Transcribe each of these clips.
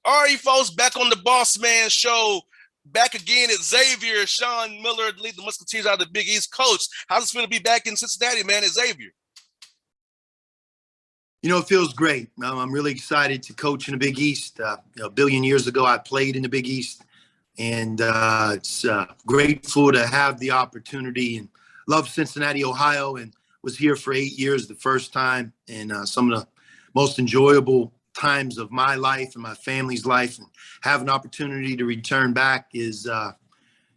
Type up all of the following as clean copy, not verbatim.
All right, folks, back on the Bossman show. Back again at Xavier. Sean Miller, lead the Musketeers out of the Big East. Coach, how's it feel to be back in Cincinnati, man, at Xavier? You know, it feels great. I'm really excited to coach in the Big East. A billion years ago, I played in the Big East, and it's grateful to have the opportunity and love Cincinnati, Ohio, and was here for 8 years the first time, and some of the most enjoyable times of my life and my family's life, and have an opportunity to return back is,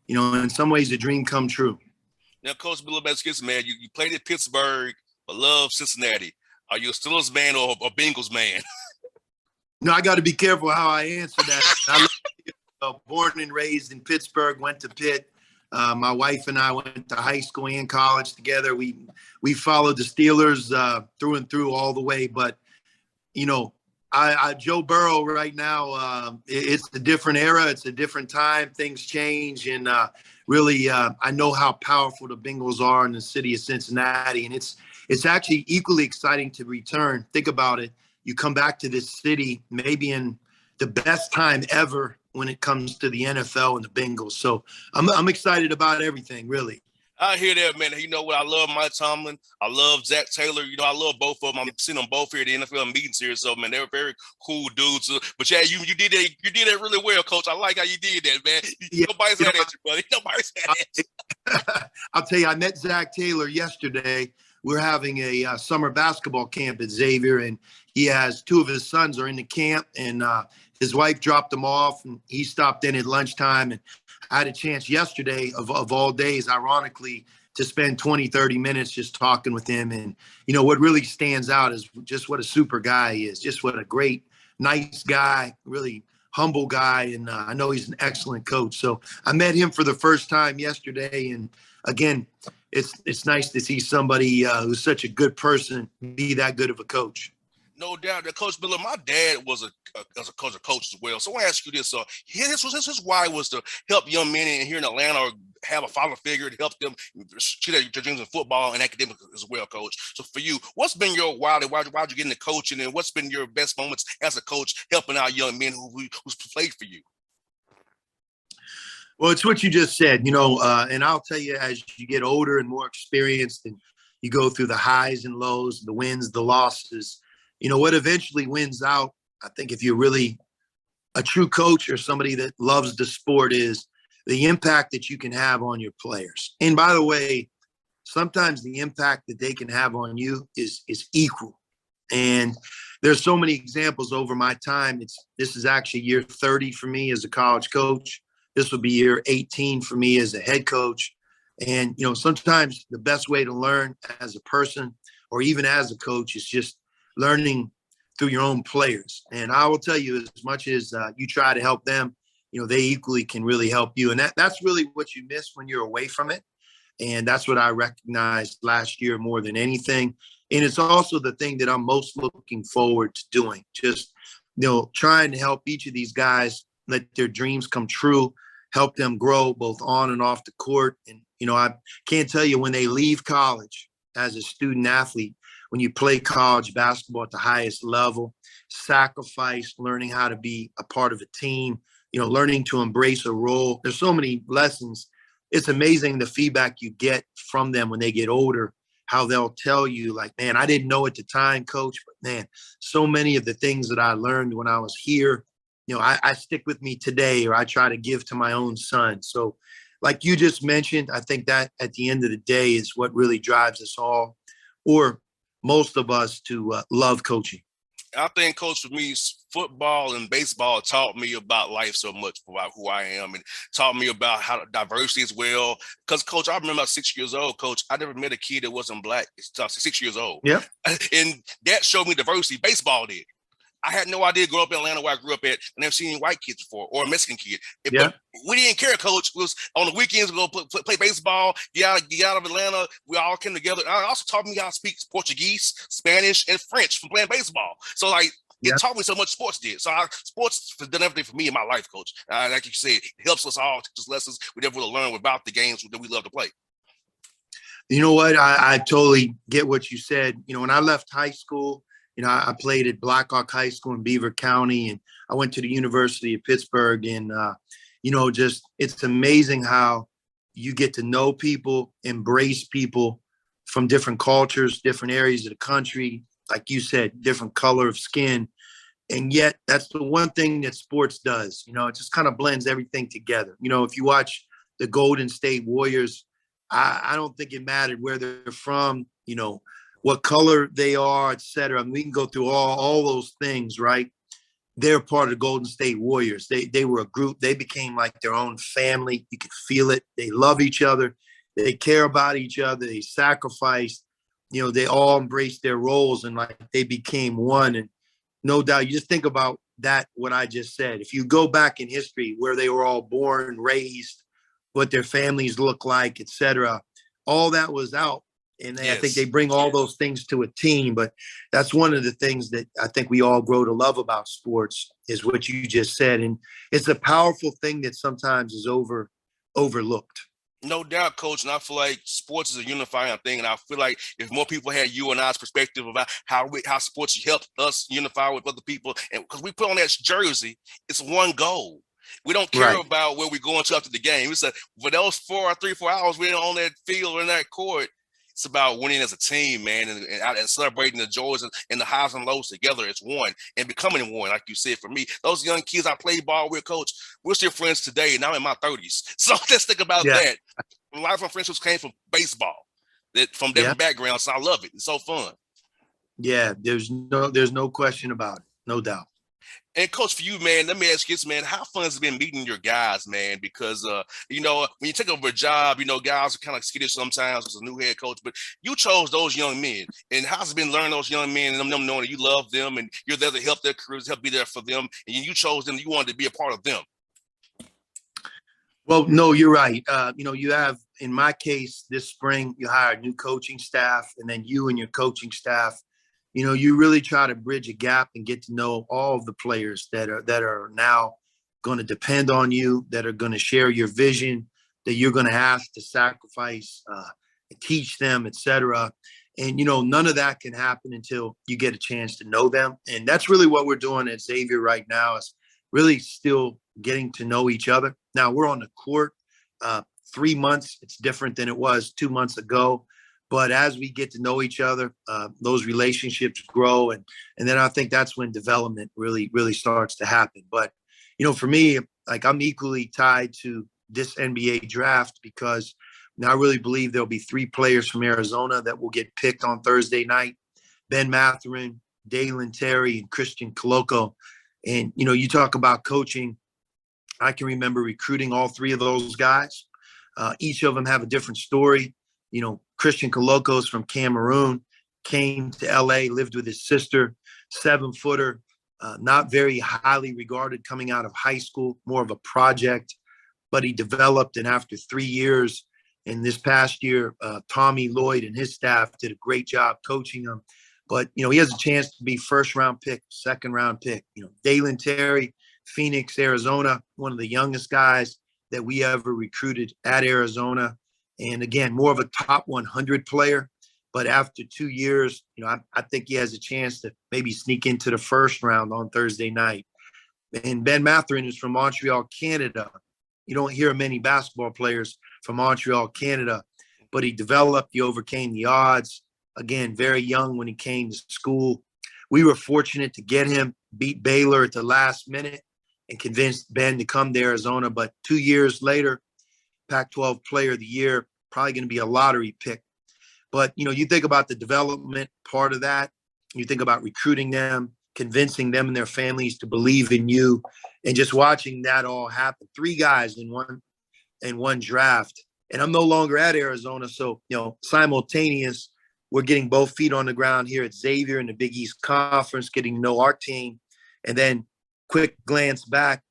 in some ways a dream come true. Now, Coach, a little bit of man, you played at Pittsburgh, but love Cincinnati. Are you a Steelers man or a Bengals man? No, I got to be careful how I answer that. I born and raised in Pittsburgh, went to Pitt. My wife and I went to high school and college together. We followed the Steelers through and through all the way. But, Joe Burrow right now, it's a different era. It's a different time. Things change. And really, I know how powerful the Bengals are in the city of Cincinnati. And it's actually equally exciting to return. Think about it. You come back to this city maybe in the best time ever when it comes to the NFL and the Bengals. So I'm excited about everything, really. I hear that, man. You know what? I love Mike Tomlin. I love Zach Taylor. I love both of them. I'm seeing them both here at the NFL meetings here. So, man, they're very cool dudes. But, yeah, you did that. You did that really well, Coach. I like how you did that, man. Yeah, nobody's had at you, buddy. Nobody's had at you. I'll tell you, I met Zach Taylor yesterday. We're having a summer basketball camp at Xavier, and he has two of his sons are in the camp, and his wife dropped them off, and he stopped in at lunchtime. And I had a chance yesterday of all days, ironically, to spend 20, 30 minutes just talking with him. And, what really stands out is just what a super guy he is, just what a great, nice guy, really humble guy. And I know he's an excellent coach. So I met him for the first time yesterday. And again, it's nice to see somebody who's such a good person be that good of a coach. No doubt that Coach Miller, my dad was a coach as well. So I want to ask you this. His why was to help young men in here in Atlanta or have a father figure to help them achieve their dreams in football and academics as well, Coach. So for you, what's been your why'd you get into coaching, and what's been your best moments as a coach helping out young men who's played for you? Well, it's what you just said, and I'll tell you, as you get older and more experienced and you go through the highs and lows, the wins, the losses, what eventually wins out, I think if you're really a true coach or somebody that loves the sport, is the impact that you can have on your players. And by the way, sometimes the impact that they can have on you is equal. And there's so many examples over my time. This is actually year 30 for me as a college coach. This will be year 18 for me as a head coach. And, sometimes the best way to learn as a person or even as a coach is just learning through your own players. And I will tell you, as much as you try to help them, they equally can really help you. And that's really what you miss when you're away from it. And that's what I recognized last year more than anything. And it's also the thing that I'm most looking forward to doing, just, trying to help each of these guys let their dreams come true, help them grow both on and off the court. And, I can't tell you, when they leave college as a student athlete, when you play college basketball at the highest level, sacrifice, learning how to be a part of a team, learning to embrace a role. There's so many lessons. It's amazing the feedback you get from them when they get older, how they'll tell you, like, man, I didn't know at the time, coach, but man, so many of the things that I learned when I was here, I stick with me today, or I try to give to my own son. So like you just mentioned, I think that at the end of the day is what really drives us all, or most of us, to love coaching. I think, Coach, for me, football and baseball taught me about life so much, about who I am, and taught me about how diversity as well. Because, Coach, I remember I was 6 years old, Coach. I never met a kid that wasn't black. It's 6 years old. Yeah. And that showed me diversity. Baseball did. I had no idea growing up in Atlanta where I grew up at, and never seen any white kids before or a Mexican kid. Yeah. But we didn't care, Coach. It was on the weekends, we go play baseball, get out of Atlanta. We all came together. And it also taught me how to speak Portuguese, Spanish, and French from playing baseball. So, it taught me so much sports did. So sports has done everything for me in my life, Coach. Like you said, it helps us all, teach us lessons we never would have learned without the games that we love to play. You know what? I totally get what you said. When I left high school, I played at Blackhawk High School in Beaver County, and I went to the University of Pittsburgh, and just it's amazing how you get to know people, embrace people from different cultures, different areas of the country, like you said, different color of skin. And yet that's the one thing that sports does. It just kind of blends everything together. If you watch the Golden State Warriors, I don't think it mattered where they're from, what color they are, et cetera. I mean, we can go through all those things, right? They're part of the Golden State Warriors. They were a group. They became like their own family. You could feel it. They love each other. They care about each other. They sacrifice. They all embraced their roles, and like they became one. And no doubt, you just think about that, what I just said. If you go back in history where they were all born, raised, what their families look like, et cetera, all that was out. And I think they bring all those things to a team. But that's one of the things that I think we all grow to love about sports is what you just said. And it's a powerful thing that sometimes is overlooked. No doubt, Coach. And I feel like sports is a unifying thing. And I feel like if more people had you and I's perspective about how sports help us unify with other people, and because we put on that jersey, it's one goal. We don't care about where we're going to after the game. It's for those 3 or 4 hours we're on that field or in that court, it's about winning as a team, man, and celebrating the joys and the highs and lows together as one and becoming one. Like you said, for me, those young kids I played ball with, Coach, we're still friends today, and I'm in my 30s. So let's think about that. A lot of my friendships came from baseball, from different backgrounds. So I love it. It's so fun. Yeah, there's no question about it. No doubt. And Coach, for you, man, let me ask you this, man, how fun has it been meeting your guys, man? Because, when you take over a job, guys are kind of skittish sometimes as a new head coach, but you chose those young men. And how's it been learning those young men and them knowing that you love them and you're there to help their careers, help be there for them, and you chose them, you wanted to be a part of them? Well, no, you're right. You have, in my case, this spring, you hire a new coaching staff, and then you and your coaching staff, you really try to bridge a gap and get to know all of the players that are now going to depend on you, that are going to share your vision, that you're going to have to sacrifice, teach them, et cetera. And, none of that can happen until you get a chance to know them. And that's really what we're doing at Xavier right now, is really still getting to know each other. Now we're on the court 3 months. It's different than it was 2 months ago. But as we get to know each other, those relationships grow. And then I think that's when development really, really starts to happen. But, for me, like I'm equally tied to this NBA draft because I really believe there'll be 3 players from Arizona that will get picked on Thursday night. Ben Mathurin, Dalen Terry, and Christian Coloco. And, you talk about coaching. I can remember recruiting all 3 of those guys. Each of them have a different story. Christian Colocos from Cameroon, came to LA, lived with his sister, 7-footer, not very highly regarded coming out of high school, more of a project, but he developed. And after 3 years, and this past year, Tommy Lloyd and his staff did a great job coaching him. But, he has a chance to be first-round pick, second-round pick. Dalen Terry, Phoenix, Arizona, one of the youngest guys that we ever recruited at Arizona. And again, more of a top 100 player. But after 2 years, I think he has a chance to maybe sneak into the first round on Thursday night. And Ben Mathurin is from Montreal, Canada. You don't hear many basketball players from Montreal, Canada, but he developed, he overcame the odds. Again, very young when he came to school. We were fortunate to get him, beat Baylor at the last minute, and convinced Ben to come to Arizona. But 2 years later, Pac-12 Player of the Year, probably going to be a lottery pick. But, you think about the development part of that. You think about recruiting them, convincing them and their families to believe in you, and just watching that all happen. 3 guys in one draft. And I'm no longer at Arizona. So, simultaneous, we're getting both feet on the ground here at Xavier in the Big East Conference, getting to know our team. And then quick glance back,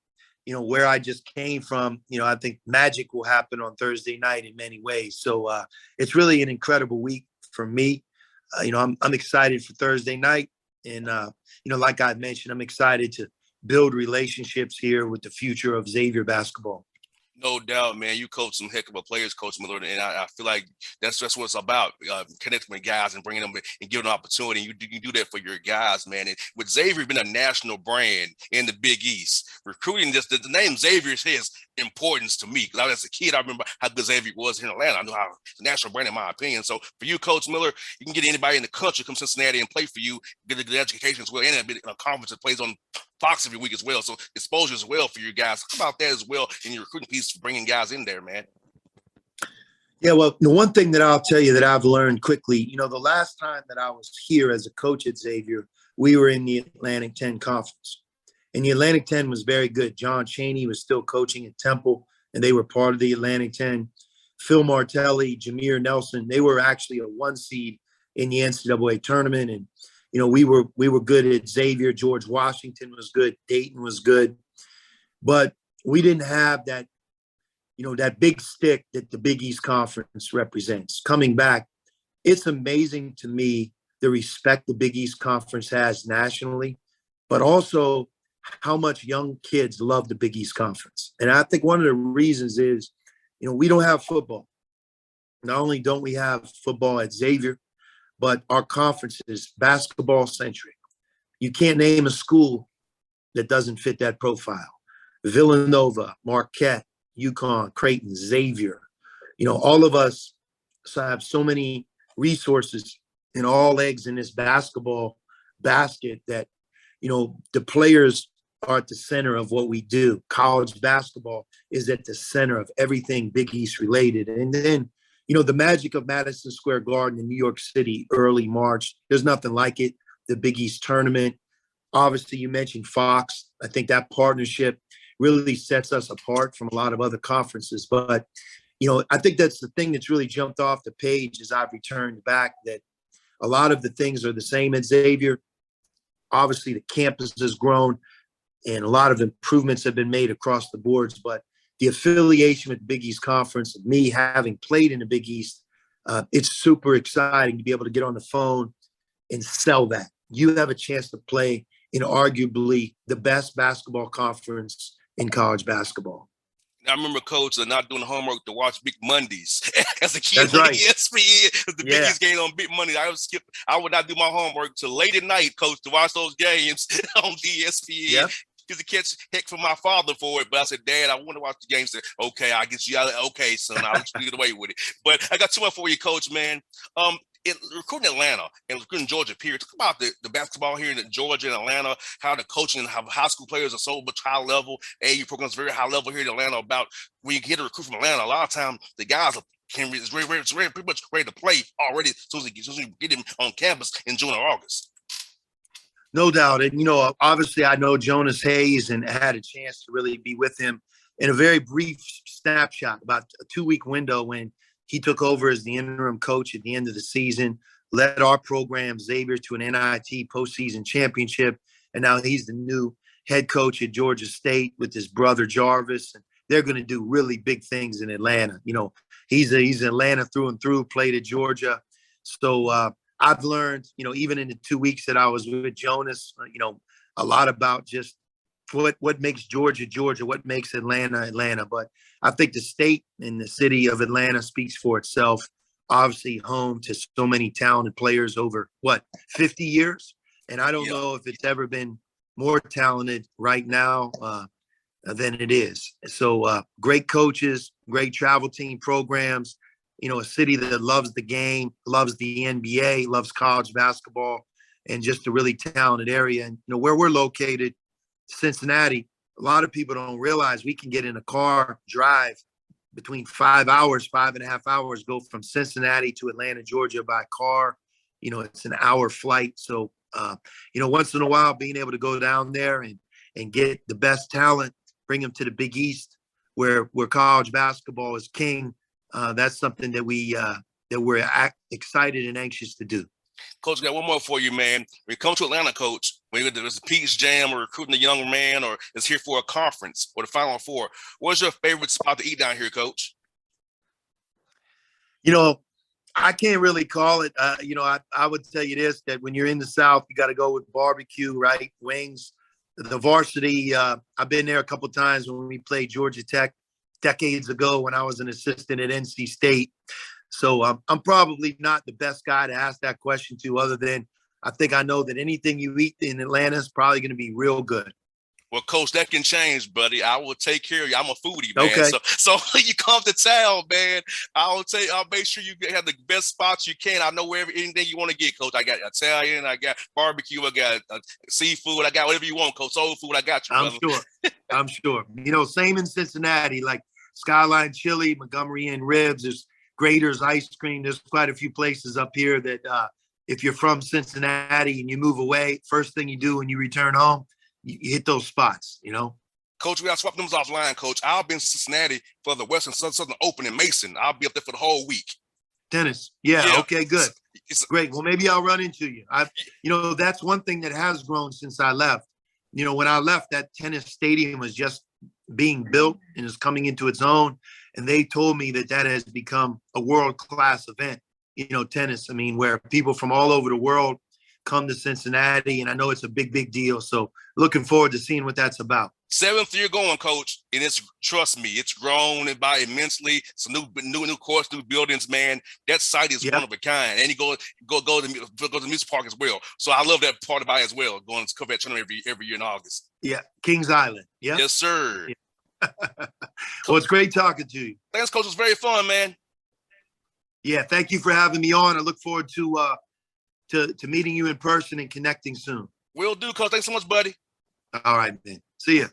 where I just came from, I think magic will happen on Thursday night in many ways. So it's really an incredible week for me. I'm excited for Thursday night. And, like I mentioned, I'm excited to build relationships here with the future of Xavier basketball. No doubt, man. You coach some heck of a players, Coach Miller, and I feel like that's what it's about. Connecting with guys and bringing them and giving them opportunity. You do that for your guys, man. And with Xavier being a national brand in the Big East, recruiting just the name Xavier has importance to me. Because as a kid, I remember how good Xavier was here in Atlanta. I knew how it's a national brand, in my opinion. So for you, Coach Miller, you can get anybody in the country come Cincinnati and play for you, get a good education as well, and a conference that plays on Fox every week as well. So exposure as well for you guys. How about that as well in your recruiting piece, bringing guys in there, man? Yeah, well, the one thing that I'll tell you that I've learned quickly, the last time that I was here as a coach at Xavier, we were in the Atlantic 10 conference. And the Atlantic 10 was very good. John Chaney was still coaching at Temple, and they were part of the Atlantic 10. Phil Martelli, Jameer Nelson, they were actually a 1 seed in the NCAA tournament. And, we were good at Xavier. George Washington was good. Dayton was good. But we didn't have that, that big stick that the Big East Conference represents. Coming back, it's amazing to me the respect the Big East Conference has nationally, but also how much young kids love the Big East Conference. And I think one of the reasons is, we don't have football. Not only don't we have football at Xavier, but our conference is basketball centric. You can't name a school that doesn't fit that profile. Villanova, Marquette, UConn, Creighton, Xavier, all of us have so many resources and all eggs in this basketball basket that, the players are at the center of what we do. College basketball is at the center of everything Big East related. And then, the magic of Madison Square Garden in New York City, early March, there's nothing like it. The Big East tournament. Obviously, you mentioned Fox. I think that partnership really sets us apart from a lot of other conferences. But, I think that's the thing that's really jumped off the page as I've returned back, that a lot of the things are the same at Xavier. Obviously, the campus has grown and a lot of improvements have been made across the boards. But the affiliation with Big East Conference, me having played in the Big East, it's super exciting to be able to get on the phone and sell that. You have a chance to play in arguably the best basketball conference in college basketball. I remember, Coach, not doing homework to watch Big Mondays as a kid. That's right. ESPN, the Big East game on Big Monday. I would not do my homework till late at night, Coach, to watch those games on ESPN. Yep. To catch heck from my father for it, but I said, Dad, I want to watch the game. Said, okay, I guess you got it. Okay, son, I'll let you get away with it. But I got too much for you, Coach, man. Recruiting Atlanta and recruiting Georgia, period. Talk about the basketball here in Georgia and Atlanta, how the coaching and how high school players are so much high level. AU programs very high level here in Atlanta. About when you get a recruit from Atlanta, a lot of times the guys are pretty much ready to play already as soon as you get him on campus in June or August. No doubt. And, obviously I know Jonas Hayes and had a chance to really be with him in a very brief snapshot, about a 2-week window when he took over as the interim coach at the end of the season, led our program, Xavier, to an NIT postseason championship. And now he's the new head coach at Georgia State with his brother Jarvis. And they're going to do really big things in Atlanta. He's Atlanta through and through, played at Georgia. So, I've learned, even in the 2 weeks that I was with Jonas, a lot about just what makes Georgia, Georgia, what makes Atlanta, Atlanta. But I think the state and the city of Atlanta speaks for itself. Obviously home to so many talented players over, 50 years? And I don't know if it's ever been more talented right now than it is. So great coaches, great travel team programs. A city that loves the game, loves the NBA, loves college basketball, and just a really talented area. And, where we're located, Cincinnati, a lot of people don't realize we can get in a car, drive between 5 hours, 5.5 hours, go from Cincinnati to Atlanta, Georgia by car. It's an hour flight. So, once in a while, being able to go down there and get the best talent, bring them to the Big East where college basketball is king. That's something that we're excited and anxious to do. Coach, got one more for you, man. When you come to Atlanta, Coach, when there's a Peach Jam or recruiting a young man or is here for a conference or the Final Four, what's your favorite spot to eat down here, Coach? I can't really call it. I would tell you this, that when you're in the South, you got to go with barbecue, right? Wings. The varsity, I've been there a couple of times when we played Georgia Tech. decades ago when I was an assistant at NC State. So I'm probably not the best guy to ask that question to, other than I think I know that anything you eat in Atlanta is probably going to be real good. Well, Coach, that can change, buddy. I will take care of you. I'm a foodie, man. Okay. So when you come to town, man, I'll make sure you have the best spots you can. I know anything you want to get, Coach. I got Italian, I got barbecue, I got seafood, I got whatever you want, Coach. Soul food, I got you, brother. I'm sure. You know, same in Cincinnati, like Skyline Chili, Montgomery Inn Ribs, there's Grater's Ice Cream. There's quite a few places up here that if you're from Cincinnati and you move away, first thing you do when you return home, you hit those spots, you know? Coach, we got to swap them offline, Coach. I'll be in Cincinnati for the Western Southern Open in Mason. I'll be up there for the whole week. Tennis. Yeah. Okay, good. Great. Well, maybe I'll run into you. That's one thing that has grown since I left. You know, when I left, that tennis stadium was just being built and is coming into its own. And they told me that has become a world-class event, you know, tennis. I mean, where people from all over the world come to Cincinnati, and I know it's a big, big deal. So looking forward to seeing what that's about. 7th year going, Coach, and trust me, it's grown by immensely. It's a new courts, new buildings, man. That site is one of a kind, and you go to the music park as well. So I love that part about it as well. Going to cover that tournament every year in August. Yeah, Kings Island. Yeah. Yes, sir. Yeah. Well, it's great talking to you. Thanks, Coach. It was very fun, man. Yeah, thank you for having me on. I look forward to meeting you in person and connecting soon. Will do, Coach. Thanks so much, buddy. All right, man. See ya.